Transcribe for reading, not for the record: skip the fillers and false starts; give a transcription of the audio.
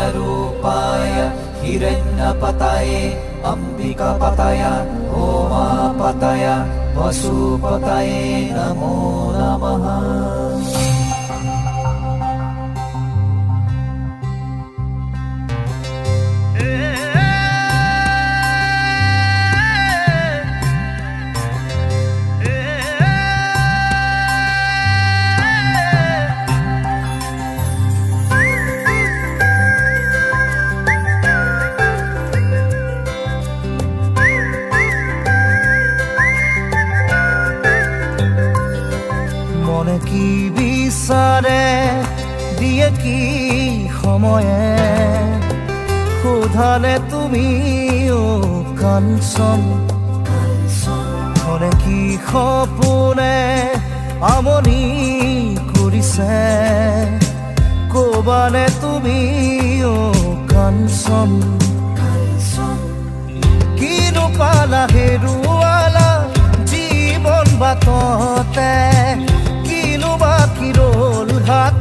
ज्ञानरूपाय हिरण्यपतये अम्बिकापतय उमापतय वसुपतये नमो नमः। মনে কি বিচাৰে দিয়ে কি সময়ে সোধালে তুমি কাঞ্চন মনে কি সপোনে আমনি কৰিছে ক'বালে তুমি কাঞ্চন কিনো পালা হেৰুৱালা জীৱন বাটতে বাকি ৰ'ল হাত